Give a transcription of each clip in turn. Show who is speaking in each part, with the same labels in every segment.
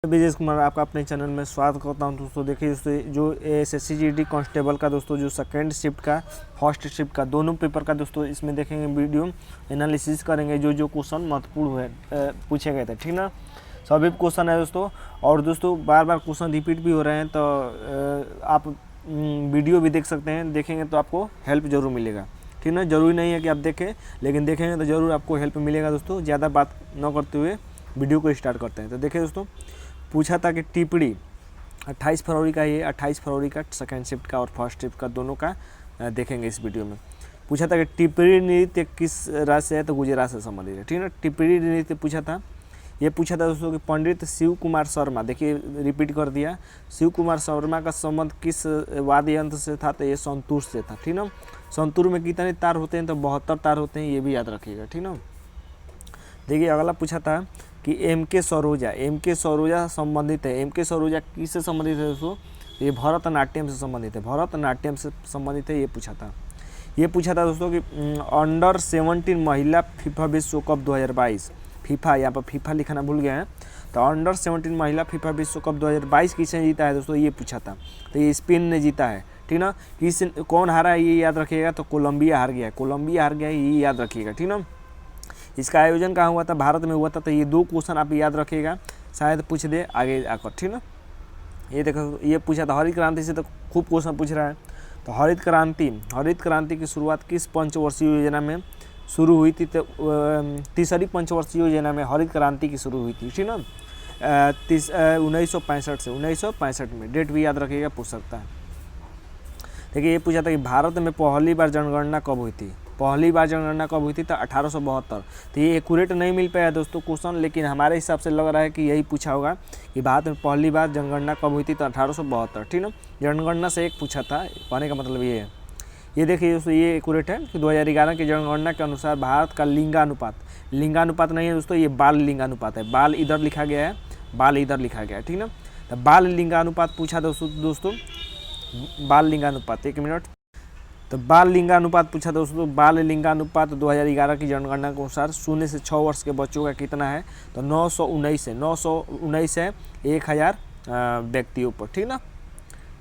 Speaker 1: विजय कुमार आपका अपने चैनल में स्वागत करता हूं। दोस्तों देखिए दोस्तों, जो एसएससी जीडी कांस्टेबल का दोस्तों जो सेकंड शिफ्ट का फर्स्ट शिफ्ट का दोनों पेपर का दोस्तों इसमें देखेंगे, वीडियो एनालिसिस करेंगे। जो क्वेश्चन महत्वपूर्ण हुए पूछे गए थे, ठीक ना। सभी क्वेश्चन है दोस्तों, और दोस्तों बार बार क्वेश्चन रिपीट भी हो रहे हैं, तो आप वीडियो भी देख सकते हैं। देखेंगे तो आपको हेल्प जरूर मिलेगा, ठीक ना। जरूरी नहीं है कि आप देखें, लेकिन देखेंगे तो ज़रूर आपको हेल्प मिलेगा। दोस्तों ज़्यादा बात न करते हुए वीडियो को स्टार्ट करते हैं। तो देखिए दोस्तों, पूछा था कि टिप्पणी 28 फरवरी का, ये 28 फरवरी का सेकंड शिफ्ट का और फर्स्ट शिफ्ट का दोनों का देखेंगे इस वीडियो में। पूछा था कि टिप्पणी नृत्य किस राज्य से है, तो गुजरात से संबंधित है, ठीक है। टिप्पणी नृत्य पूछा था, ये पूछा था दोस्तों कि पंडित शिव कुमार शर्मा, देखिए रिपीट कर दिया, शिव कुमार शर्मा का संबंध किस वाद्य यंत्र से था, तो ये संतूर से था, ठीक ना। संतूर में कितने तार होते हैं, तो 72 तार होते हैं, ये भी याद रखिएगा, ठीक ना। देखिए अगला पूछा था कि एम के सरोजा संबंधित है। एम के सरोजा किससे संबंधित है दोस्तों, ये भरतनाट्यम से संबंधित है, भरतनाट्यम से संबंधित है, ये पूछा था। ये पूछा था दोस्तों कि अंडर 17 महिला फीफा विश्व कप 2022, फीफा, यहाँ पर फीफा लिखना भूल गए हैं, तो अंडर 17 महिला फीफा विश्व कप 2022 किसने जीता है दोस्तों, ये पूछा था। तो ये स्पेन ने जीता है, ठीक ना। किस कौन हारा है ये याद रखिएगा, तो कोलंबिया हार गया है, ये याद रखिएगा, ठीक ना। इसका आयोजन कहाँ हुआ था, भारत में हुआ था। तो ये दो क्वेश्चन आप याद रखिएगा, शायद पूछ दे आगे आकर, ठीक ना। ये देखो, ये पूछा था हरित क्रांति से, तो खूब क्वेश्चन पूछ रहा है। तो हरित क्रांति की शुरुआत किस पंचवर्षीय योजना में शुरू हुई थी, तो तीसरी पंचवर्षीय योजना में हरित क्रांति की शुरू हुई थी, ठीक ना। 1965 में, डेट भी याद रखिएगा, पूछ सकता है। देखिए ये पूछा था कि भारत में पहली बार जनगणना कब हुई थी, तो 1872। तो ये एक्यूरेट नहीं मिल पाया दोस्तों क्वेश्चन, लेकिन हमारे हिसाब से लग रहा है कि यही पूछा होगा कि भारत में पहली बार जनगणना कब हुई थी, तो 1872, ठीक ना। जनगणना से एक पूछा था, कहने का मतलब ये है। ये देखिए दोस्तों, ये एक्यूरेट है कि 2011 की जनगणना के अनुसार भारत का लिंगानुपात नहीं है दोस्तों, ये बाल लिंगानुपात है। बाल इधर लिखा गया है, बाल इधर लिखा गया है, ठीक ना। तो बाल लिंगानुपात पूछा दोस्तों, बाल लिंगानुपात, एक मिनट। तो बाल लिंगानुपात पूछा दोस्तों, बाल लिंगानुपात 2011 की जनगणना के अनुसार 0 से 6 वर्ष के बच्चों का कितना है, तो 919 है 1000 व्यक्तियों पर, ठीक ना।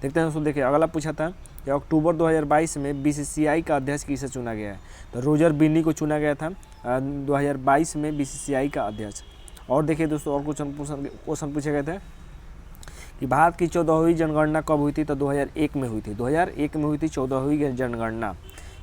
Speaker 1: देखते हैं दोस्तों। देखिए अगला पूछा था कि अक्टूबर 2022 में बीसीसीआई का अध्यक्ष किसे चुना गया है, तो रोजर बिन्नी को चुना गया था 2022 में बीसीसीआई का अध्यक्ष। और देखिए दोस्तों, और क्वेश्चन पूछे गए थे कि भारत की 14वीं जनगणना कब हुई थी, तो 2001 में हुई थी, 14वीं जनगणना,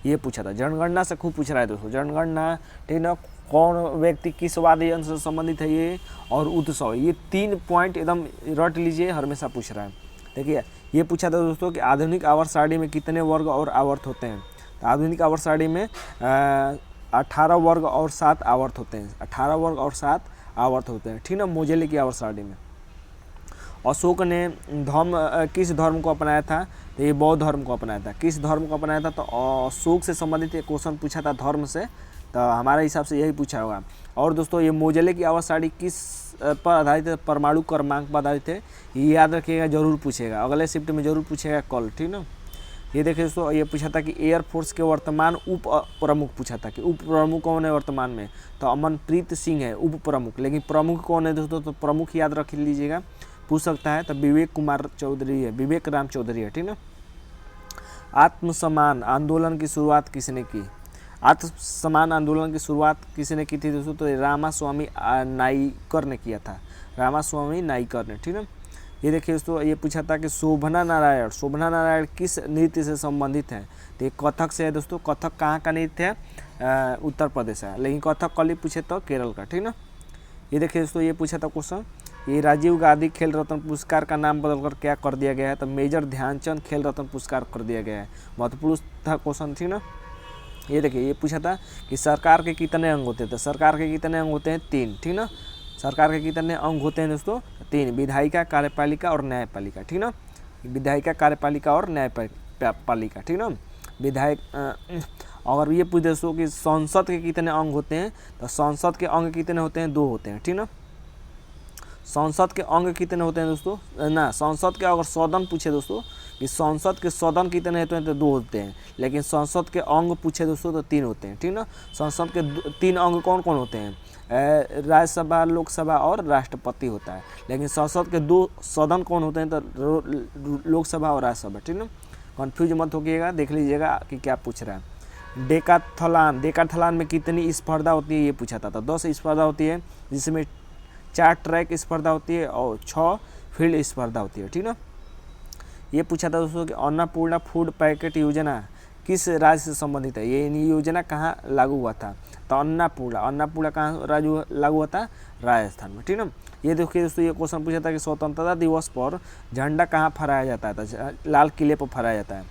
Speaker 1: ये पूछा था। जनगणना से खूब पूछ रहा है दोस्तों, जनगणना, ठीक ना। कौन व्यक्ति किस वाद्य यंत्र से संबंधित है, ये और उत्सव, ये 3 पॉइंट एकदम रट लीजिए, हमेशा पूछ रहा है। देखिए ये पूछा था दोस्तों कि आधुनिक आवर्त सारणी में कितने वर्ग और आवर्त होते हैं, तो आधुनिक आवर्त सारणी में 18 वर्ग और 7 आवर्त होते हैं, 18 वर्ग और 7 आवर्त होते हैं, ठीक ना, मोजेले की आवर्त सारणी में। अशोक ने किस धर्म को अपनाया था, तो ये बौद्ध धर्म को अपनाया था। किस धर्म को अपनाया था, तो अशोक से संबंधित एक क्वेश्चन पूछा था धर्म से, तो हमारे हिसाब से यही पूछा होगा। और दोस्तों ये मोजेले की आवर्त सारणी किस पर आधारित है, परमाणु क्रमांक पर आधारित है, ये याद रखिएगा, जरूर पूछेगा, अगले शिफ्ट में जरूर पूछेगा कल, ठीक ना। ये देखिए दोस्तों, ये पूछा था कि एयरफोर्स के वर्तमान उप प्रमुख पूछा था कि उप प्रमुख कौन है वर्तमान में, तो अमनप्रीत सिंह है उप प्रमुख, लेकिन प्रमुख कौन है दोस्तों, तो प्रमुख याद रख लीजिएगा, पूछ सकता है, तो विवेक राम चौधरी है, ठीक ना। आत्मसम्मान आंदोलन की शुरुआत किसने की, आत्मसम्मान आंदोलन की शुरुआत किसने की थी दोस्तों, तो रामास्वामी नाइकर ने किया था, रामास्वामी नाइकर ने, ठीक ना। ये देखिए दोस्तों, ये पूछा था कि शोभना नारायण किस नृत्य से संबंधित है, तो ये कथक से है दोस्तों। कथक कहाँ का नृत्य है, उत्तर प्रदेश है, लेकिन कथक कली पूछे तो केरल का, ठीक ना। ये देखिए दोस्तों, ये पूछा था क्वेश्चन, ये राजीव गांधी खेल रत्न पुरस्कार का नाम बदलकर क्या कर दिया गया है, तो मेजर ध्यानचंद खेल रत्न पुरस्कार कर दिया गया है। महत्वपूर्ण था क्वेश्चन, ठीक ना। ये देखिए, ये पूछा था कि सरकार के कितने अंग होते हैं, तो सरकार के कितने अंग होते हैं, 3, ठीक ना। सरकार के कितने अंग होते हैं दोस्तों, 3, विधायिका, कार्यपालिका और न्यायपालिका, ठीक ना। विधायिका, कार्यपालिका और न्यायपालिका, ठीक ना। विधायक, अगर ये पूछ दोस्तों कि संसद के कितने अंग होते हैं, तो संसद के अंग कितने होते हैं, 2 होते हैं, ठीक ना। संसद के अंग कितने होते हैं दोस्तों, ना संसद के अगर सदन पूछे दोस्तों कि संसद के सदन कितने होते हैं, तो 2 होते हैं, लेकिन संसद के अंग पूछे दोस्तों तो 3 होते हैं, ठीक ना। संसद के 3 अंग कौन कौन होते हैं, राज्यसभा, लोकसभा और राष्ट्रपति होता है, लेकिन संसद के 2 सदन कौन होते हैं, तो लोकसभा और राज्यसभा, ठीक ना। कन्फ्यूज मत होइएगा, देख लीजिएगा कि क्या पूछ रहा है। डेकाथलॉन में कितनी स्पर्धा होती है, ये पूछा था। तो 10 स्पर्धा होती है, जिसमें 4 ट्रैक स्पर्धा होती है और 6 फील्ड स्पर्धा होती है, ठीक ना। ये पूछा था दोस्तों कि अन्नपूर्णा फूड पैकेट योजना किस राज्य से संबंधित है, ये योजना कहाँ लागू हुआ था। तो अन्नपूर्णा कहाँ लागू हुआ था, राजस्थान में, ठीक ना। ये देखिए दोस्तों, ये क्वेश्चन पूछा था कि स्वतंत्रता दिवस पर झंडा कहाँ फहराया जाता है, तो लाल किले पर फहराया जाता है।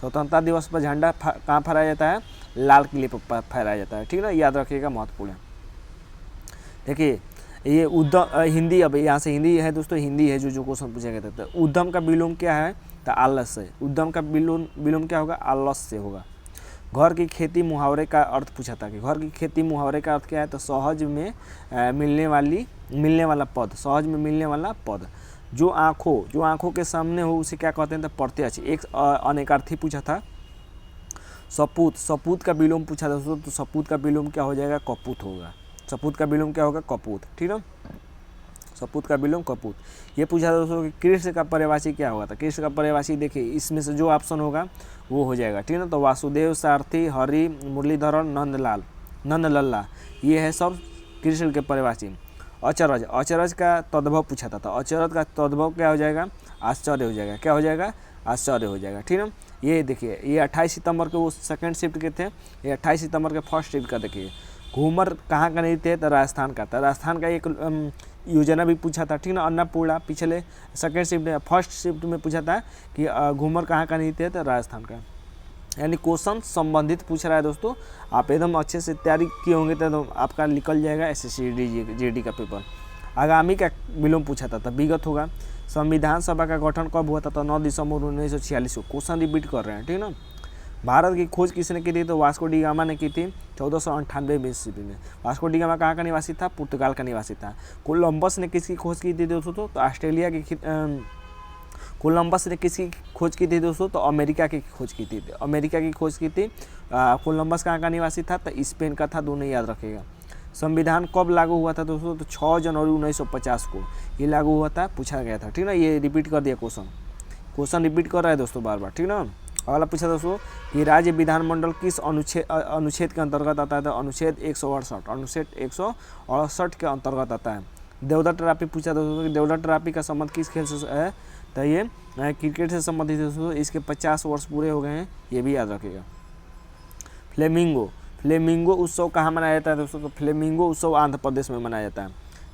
Speaker 1: स्वतंत्रता दिवस पर झंडा कहाँ फहराया जाता है, लाल किले पर फहराया जाता है, ठीक ना। याद रखिएगा, महत्वपूर्ण है। देखिए ये हिंदी, अब यहाँ से हिंदी है दोस्तों, हिंदी है जो क्वेश्चन पूछा गया था। उद्यम का विलोम क्या है, तो आलस है। उद्यम का विलोम क्या होगा, आलस से होगा। घर की खेती मुहावरे का अर्थ पूछा था कि घर की खेती मुहावरे का अर्थ क्या है, तो सहज में मिलने वाला पद, सहज में मिलने वाला पद। जो आँखों के सामने हो उसे क्या कहते हैं, तो प्रत्यक्ष। एक अनेकार्थी पूछा था। सपूत का विलोम पूछा था दोस्तों, तो सपूत का विलोम क्या हो जाएगा, कपूत होगा। सपूत का विलोम क्या होगा, कपूत, ठीक है। सपूत का विलोम कपूत। ये पूछा था दोस्तों कि कृष्ण का पर्यायवाची क्या होगा, था। कृष्ण का पर्यायवाची देखिए, इसमें से जो ऑप्शन होगा वो हो जाएगा, ठीक है ना। तो वासुदेव, सारथी, हरि, मुरलीधरन, नंदलल्ला, ये है सब कृष्ण के पर्यायवाची। अचरज का तद्भव पूछा था। तो अचरज का तद्भव क्या हो जाएगा, आश्चर्य हो जाएगा। क्या हो जाएगा, आश्चर्य हो जाएगा, ठीक है। ये देखिए, ये 28 सितंबर के वो सेकंड शिफ्ट के थे, ये 28 सितंबर के फर्स्ट शिफ्ट का। देखिए घूमर कहाँ का नृत्य है, तो राजस्थान का था। राजस्थान का एक योजना भी पूछा था, ठीक ना। अन्नपूर्णा पिछले सेकंड शिफ्ट में, फर्स्ट शिफ्ट में पूछा था कि घूमर कहाँ का नृत्य है, तो राजस्थान का। यानी क्वेश्चन संबंधित पूछ रहा है दोस्तों। आप एकदम अच्छे से तैयारी किए होंगे तो आपका निकल जाएगा SSC GD का पेपर। आगामी का विलोम पूछा था, तब विगत होगा। संविधान सभा का गठन कब हुआ था, तो 9 दिसंबर 1946 को। क्वेश्चन रिपीट कर रहे हैं, ठीक ना। भारत की खोज किसने की थी, तो वास्को डी गामा ने की थी 1498 ईस्वी में। वास्को डी गामा कहाँ का निवासी था, पुर्तगाल का निवासी था। कोलंबस ने किसकी खोज की थी दोस्तों, तो ऑस्ट्रेलिया की। कोलंबस ने किसकी खोज की थी दोस्तों, तो अमेरिका की खोज की थी। अमेरिका की खोज की थी। कोलंबस कहाँ का निवासी था, तो स्पेन का था। दोनों याद रखेगा। संविधान कब लागू हुआ था दोस्तों, तो 6 जनवरी 1950 को ये लागू हुआ था, पूछा गया था, ठीक ना। ये रिपीट कर दिया, क्वेश्चन रिपीट कर रहा है दोस्तों बार बार, ठीक ना। अगला पूछा दोस्तों कि राज्य विधानमंडल किस अनुच्छेद के अंतर्गत आता है, तो अनुच्छेद 168 के अंतर्गत आता है। देवदत्त ट्रॉफी पूछा दोस्तों कि देवदत्त ट्रॉफी का संबंध किस खेल से है, तो ये क्रिकेट से संबंधित है दोस्तों। इसके 50 वर्ष पूरे हो गए हैं, ये भी याद रखिएगा। फ्लेमिंगो उत्सव कहाँ मनाया जाता है दोस्तों, तो फ्लेमिंगो उत्सव आंध्र प्रदेश में मनाया जाता है।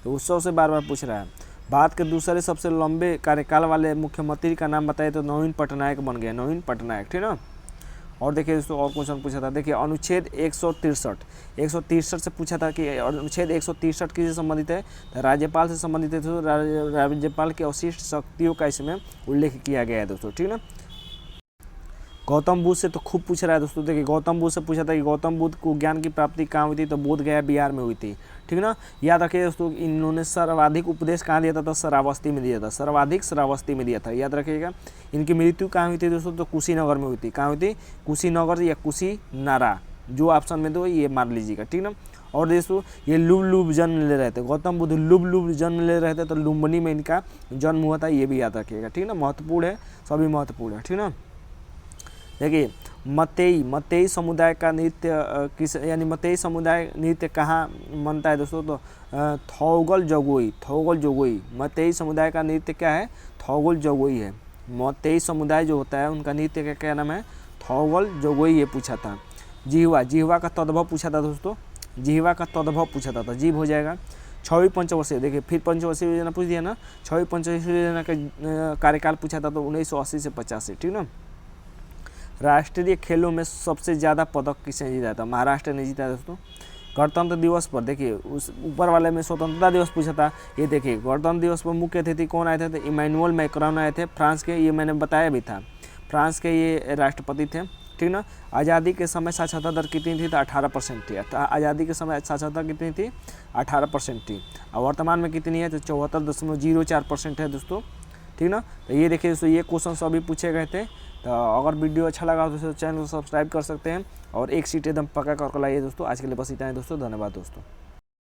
Speaker 1: तो उत्सव से बार बार पूछ रहा है। भारत के दूसरे सबसे लंबे कार्यकाल वाले मुख्यमंत्री का नाम बताइए, तो नवीन पटनायक बन गया, नवीन पटनायक, ठीक ना। और देखिए दोस्तों, और क्वेश्चन पूछा था। देखिए अनुच्छेद 163 से पूछा था कि अनुच्छेद 163 किससे संबंधित है, तो राज्यपाल से संबंधित है। तो राज्यपाल की अवशिष्ट शक्तियों का इसमें उल्लेख किया गया है दोस्तों, ठीक ना। गौतम बुद्ध से तो खूब पूछ रहा है दोस्तों। देखिए गौतम बुद्ध से पूछा था कि गौतम बुद्ध को ज्ञान की प्राप्ति कहाँ हुई थी, तो बोध गया बिहार में हुई थी, ठीक ना। याद रखिए दोस्तों, इन्होंने सर्वाधिक उपदेश कहाँ दिया था, तो श्रावस्ती में दिया था। श्रावस्ती में दिया था, याद रखिएगा। इनकी मृत्यु कहाँ हुई थी दोस्तों, तो कुशीनगर में हुई थी। कहाँ हुई थी, कुशीनगर या कुशीनारा, जो ऑप्शन में दो ये मान लीजिएगा, ठीक ना। और दोस्तों ये लुब जन्म ले रहे थे, गौतम बुद्ध लुब जन्म ले रहे थे, तो लुम्बिनी में इनका जन्म हुआ था, ये भी याद रखिएगा, ठीक ना। महत्वपूर्ण है, सभी महत्वपूर्ण है, ठीक ना। देखिए मतेई समुदाय का नृत्य किस, यानी मतेई समुदाय नृत्य कहाँ मनता है दोस्तों, तो थौगल जगोई। मतेई समुदाय का नृत्य क्या है, थौगल जगोई है। मतेई समुदाय जो होता है उनका नृत्य का क्या नाम है, थौगल जगोई, ये पूछा था। जिह्वा का तद्भव पूछा था दोस्तों, जिह्वा का तद्भव पूछा था, तो जीव हो जाएगा। 6वीं पंचवर्षीय, देखिए फिर पंचवर्षीय योजना पूछ दिया ना। 6वीं पंचवर्षीय योजना का कार्यकाल पूछा था, तो 1980 से 85, ठीक ना। राष्ट्रीय खेलों में सबसे ज़्यादा पदक किसने जीता था, महाराष्ट्र ने जीता दोस्तों। गणतंत्र दिवस पर देखिए, उस ऊपर वाले में स्वतंत्रता दिवस पूछा था। ये देखिए गणतंत्र दिवस पर मुख्य अतिथि कौन आए थे, तो इमैनुअल मैक्रोन आए थे, फ्रांस के। ये मैंने बताया भी था, फ्रांस के ये राष्ट्रपति थे, ठीक ना। आज़ादी के समय साक्षरता दर कितनी थी, तो 18% थी। आज़ादी के समय साक्षरता कितनी थी, 18% थी। और वर्तमान में कितनी है, तो 74.04% है दोस्तों। ठीक ना। तो ये देखिए दोस्तों, ये क्वेश्चन सभी पूछे गए थे। तो अगर वीडियो अच्छा लगा तो दोस्तों चैनल को सब्सक्राइब कर सकते हैं और एक सीट एकदम पक्का करके लाइए दोस्तों। आज के लिए बस इतना है दोस्तों, धन्यवाद दोस्तों।